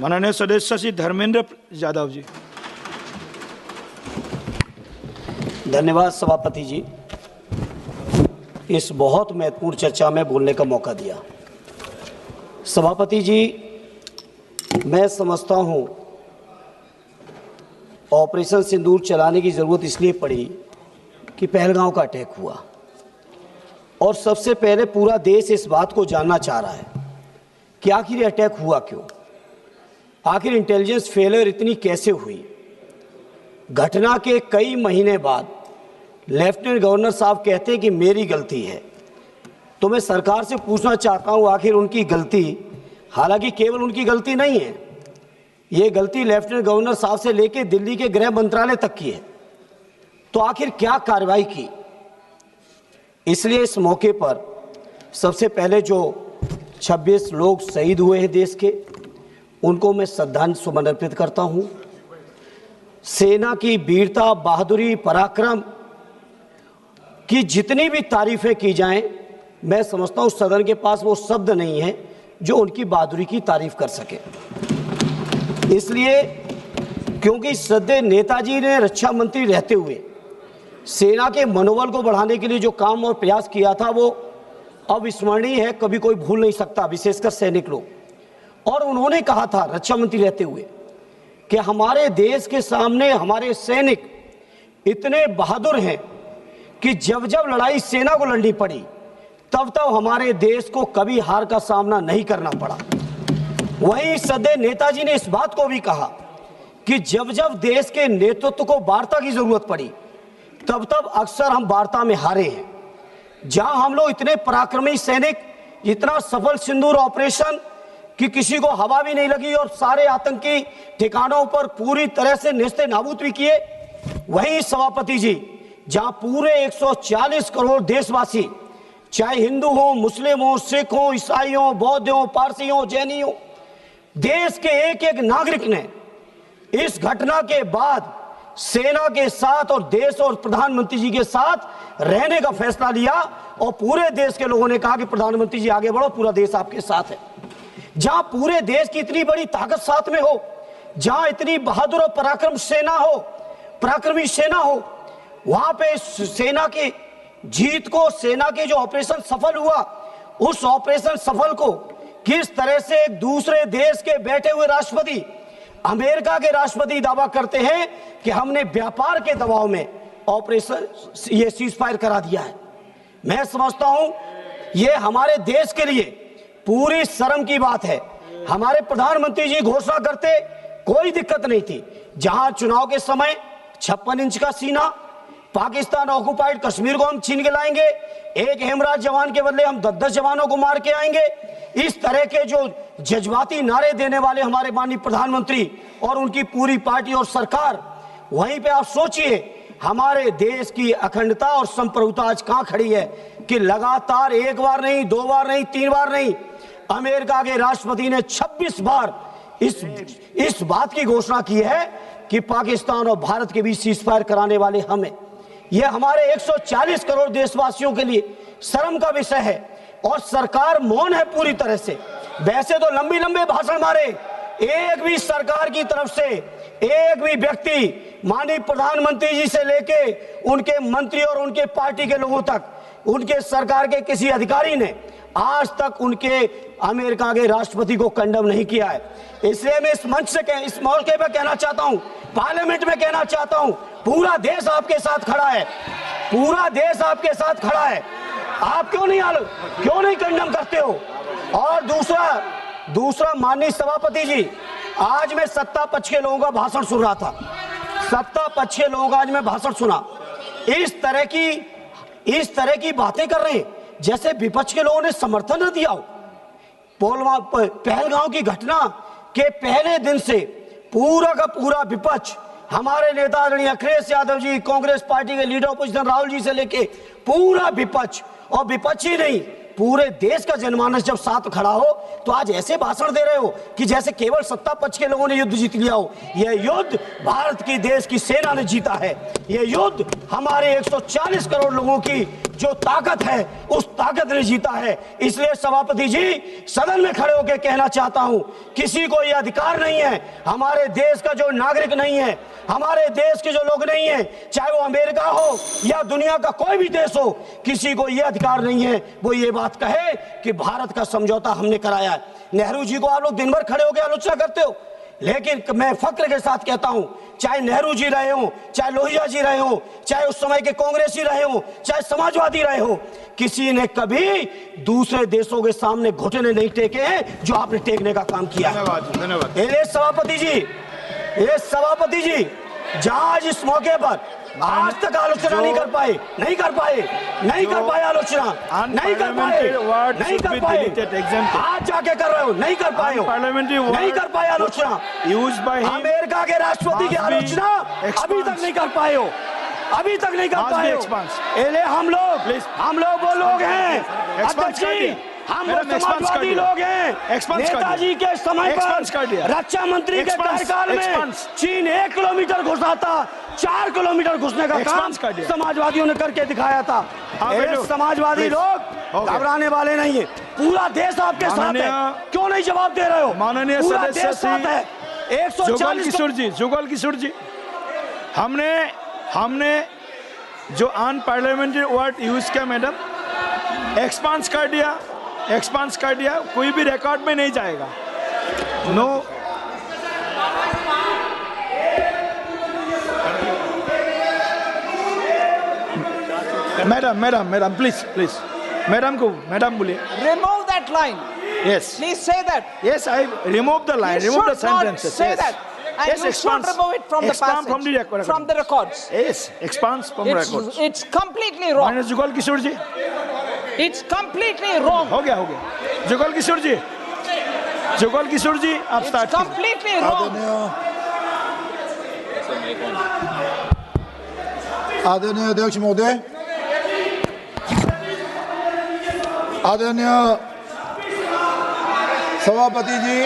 माननीय सदस्य श्री धर्मेंद्र यादव जी। धन्यवाद सभापति जी, इस बहुत महत्वपूर्ण चर्चा में बोलने का मौका दिया। सभापति जी, मैं समझता हूं ऑपरेशन सिंदूर चलाने की ज़रूरत इसलिए पड़ी कि पहलगांव का अटैक हुआ और सबसे पहले पूरा देश इस बात को जानना चाह रहा है कि आखिर ये अटैक हुआ क्यों, आखिर इंटेलिजेंस फेलियर इतनी कैसे हुई। घटना के कई महीने बाद लेफ्टिनेंट गवर्नर साहब कहते हैं कि मेरी गलती है, तो मैं सरकार से पूछना चाहता हूं आखिर उनकी गलती, हालांकि केवल उनकी गलती नहीं है, ये गलती लेफ्टिनेंट गवर्नर साहब से लेकर दिल्ली के गृह मंत्रालय तक की है, तो आखिर क्या कार्रवाई की। इसलिए इस मौके पर सबसे पहले जो 26 लोग शहीद हुए हैं देश के, उनको मैं श्रद्धांजलि सुमन अर्पित करता हूं। सेना की वीरता, बहादुरी, पराक्रम की जितनी भी तारीफें की जाएं, मैं समझता हूं सदन के पास वो शब्द नहीं है जो उनकी बहादुरी की तारीफ कर सके। इसलिए क्योंकि श्रद्धेय नेताजी ने रक्षा मंत्री रहते हुए सेना के मनोबल को बढ़ाने के लिए जो काम और प्रयास किया था वो अविस्मरणीय है, कभी कोई भूल नहीं सकता, विशेषकर सैनिक लोग। और उन्होंने कहा था रक्षा मंत्री रहते हुए कि हमारे देश के सामने हमारे सैनिक इतने बहादुर हैं कि जब जब लड़ाई सेना को लड़नी पड़ी तब तब हमारे देश को कभी हार का सामना नहीं करना पड़ा। वहीं श्रद्धेय नेताजी ने इस बात को भी कहा कि जब जब देश के नेतृत्व को वार्ता की जरूरत पड़ी तब तब अक्सर हम वार्ता में हारे हैं। जहां हम लोग इतने पराक्रमी सैनिक, इतना सफल सिंदूर ऑपरेशन कि किसी को हवा भी नहीं लगी और सारे आतंकी ठिकानों पर पूरी तरह से नेस्ते नाबूद भी किए, वहीं सभापति जी जहां पूरे 140 करोड़ देशवासी, चाहे हिंदू हो, मुस्लिम हो, सिख हो, ईसाई हो, बौद्ध हो, पारसी हो, जैनी हो, देश के एक एक नागरिक ने इस घटना के बाद सेना के साथ और देश और प्रधानमंत्री जी के साथ रहने का फैसला लिया और पूरे देश के लोगों ने कहा कि प्रधानमंत्री जी आगे बढ़ो, पूरा देश आपके साथ है। जहां पूरे देश की इतनी बड़ी ताकत साथ में हो, जहां इतनी बहादुर और पराक्रमी सेना हो, वहां पे सेना की जीत को, सेना के जो ऑपरेशन सफल हुआ, उस ऑपरेशन सफल को किस तरह से एक दूसरे देश के बैठे हुए राष्ट्रपति, अमेरिका के राष्ट्रपति दावा करते हैं कि हमने व्यापार के दबाव में ऑपरेशन ये सीज फायर करा दिया है। मैं समझता हूं ये हमारे देश के लिए पूरी शर्म की बात है। हमारे प्रधानमंत्री जी घोषणा करते, कोई दिक्कत नहीं थी। जहां चुनाव के समय 56 इंच का सीना, पाकिस्तान ऑक्युपाइड कश्मीर को हम छीन के लाएंगे, एक हेमराज जवान के बदले हम 10-10 जवानों को मार के आएंगे, इस तरह के जो जज्बाती नारे देने वाले हमारे माननीय प्रधानमंत्री और उनकी पूरी पार्टी और सरकार, वहीं पे आप सोचिए हमारे देश की अखंडता और संप्रभुता आज कहां खड़ी है कि लगातार एक बार नहीं, 2 बार नहीं, 3 बार नहीं, अमेरिका के राष्ट्रपति ने 26 बार इस बात की घोषणा की है कि पाकिस्तान और भारत के बीच सीज फायर कराने वाले हमें। यह हमारे 140 करोड़ देशवासियों के लिए शर्म का विषय है और सरकार मौन है पूरी तरह से। वैसे तो लंबे लंबे भाषण मारे, एक भी सरकार की तरफ से एक भी व्यक्ति, माननीय प्रधानमंत्री जी से लेके उनके मंत्री और उनके पार्टी के लोगों तक, उनके सरकार के किसी अधिकारी ने आज तक उनके अमेरिका के राष्ट्रपति को कंडम नहीं किया है। इसलिए मैं इस मंच से इस मौके पर कहना चाहता हूं, पार्लियामेंट में कहना चाहता हूं, पूरा देश आपके साथ खड़ा है, पूरा देश आपके साथ खड़ा है। आप क्यों नहीं कंडम करते हो। और दूसरा माननीय सभापति जी, आज मैं सत्ता पक्ष के लोगों का भाषण सुन रहा था, सत्ता पक्ष के लोगों का आज मैं भाषण सुना, इस तरह की बातें कर रहे हैं जैसे विपक्ष के लोगों ने समर्थन न दिया हो। पहलगांव की घटना के पहले दिन से पूरा का पूरा विपक्ष, हमारे नेता आदरणीय अखिलेश यादव जी, कांग्रेस पार्टी के लीडर अपोजिशन राहुल जी से लेके पूरा विपक्ष, और विपक्ष ही नहीं पूरे देश का जनमानस जब साथ खड़ा हो तो आज ऐसे भाषण दे रहे हो कि जैसे केवल सत्ता पक्ष के लोगों ने युद्ध जीत लिया हो। यह युद्ध भारत की देश की सेना ने जीता है। यह युद्ध हमारे 140 करोड़ लोगों की जो ताकत है उस ताकत ने जीता है। इसलिए सभापति जी, सदन में खड़े होकर कहना चाहता हूं, किसी को यह अधिकार नहीं है, हमारे देश का जो नागरिक नहीं है, हमारे देश के जो लोग नहीं है, चाहे वो अमेरिका हो या दुनिया का कोई भी देश हो, किसी को यह अधिकार नहीं है वो ये बात कहे कि भारत का समझौता हमने कराया है। नेहरू जी को आप लोग दिन भर खड़े होकर आलोचना करते हो, लेकिन मैं फक्र के साथ कहता हूं, चाहे नेहरू जी रहे हो, चाहे लोहिया जी रहे हो, चाहे उस समय के कांग्रेसी रहे हो, चाहे समाजवादी रहे हो, किसी ने कभी दूसरे देशों के सामने घुटने नहीं टेके हैं जो आपने टेकने का काम किया। धन्यवाद। ये सभापति जी, जहां आज इस मौके पर आज तक आलोचना नहीं कर पाए आलोचना, नहीं कर पाए, आज जाके कर रहे हो, नहीं कर पाए आलोचना। अमेरिका के राष्ट्रपति की आलोचना अभी तक नहीं कर पाए हो। हम लोग वो लोग हैं, अध्यक्ष जी, हम समाजवादी लोग हैं। नेताजी के समय पर रक्षा मंत्री के कार्यकाल में चीन 1 किलोमीटर घुसा था, 4 किलोमीटर घुसने का काम समाजवादियों ने करके दिखाया था। समाजवादी लोग घबराने वाले नहीं है, पूरा देश आपके साथ है। क्यों नहीं जवाब दे रहे हो? माननीय सदस्य साथ है। 140 जुगल किशोर जी, हमने जो अनपार्लियामेंट्री वर्ड यूज किया मैडम, एक्सपांस कर दिया, कोई भी रिकॉर्ड में नहीं जाएगा। नो, मैडम प्लीज मैडम बोलिए। Remove that line. Yes. Please say that. Yes, I remove the line, You remove the should not sentences. say Yes. that. And Yes, you expands. should remove it from the Expand passage. from the record. From the records. Yes, expands from records. It's completely wrong. Minus Jugal Kishore ji, It's completely wrong. हो गया। जुगल किशोर जी, आप It's start कीजिए। completely wrong. आदरणीय अध्यक्ष महोदय, आदरणीय सभापति जी,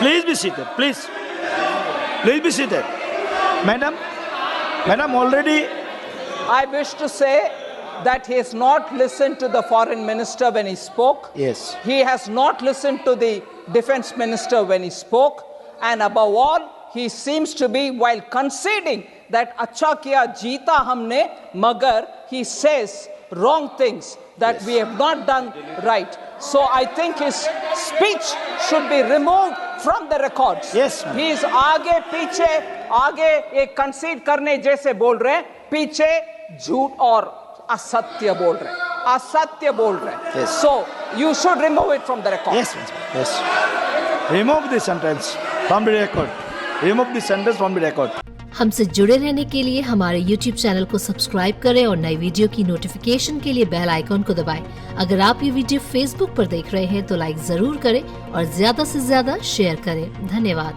Please be seated. Please be seated. Madam, already. I wish to say that he has not listened to the foreign minister when he spoke. Yes. He has not listened to the defense minister when he spoke. And above all, he seems to be, while conceding that अच्छा किया जीता हमने, मगर he says wrong things that we have not done right. So I think his speech should be removed from the records. Yes, ma'am. He is आगे पीछे एक concede करने जैसे बोल रहे हैं, पीछे झूठ और असत्य बोल रहे हैं। Yes. So you should remove it from the record. Yes. Remove the sentence from the record. हमसे जुड़े रहने के लिए हमारे YouTube चैनल को सब्सक्राइब करें और नई वीडियो की नोटिफिकेशन के लिए बेल आइकॉन को दबाएं। अगर आप ये वीडियो Facebook पर देख रहे हैं तो लाइक जरूर करें और ज्यादा से ज्यादा शेयर करें। धन्यवाद।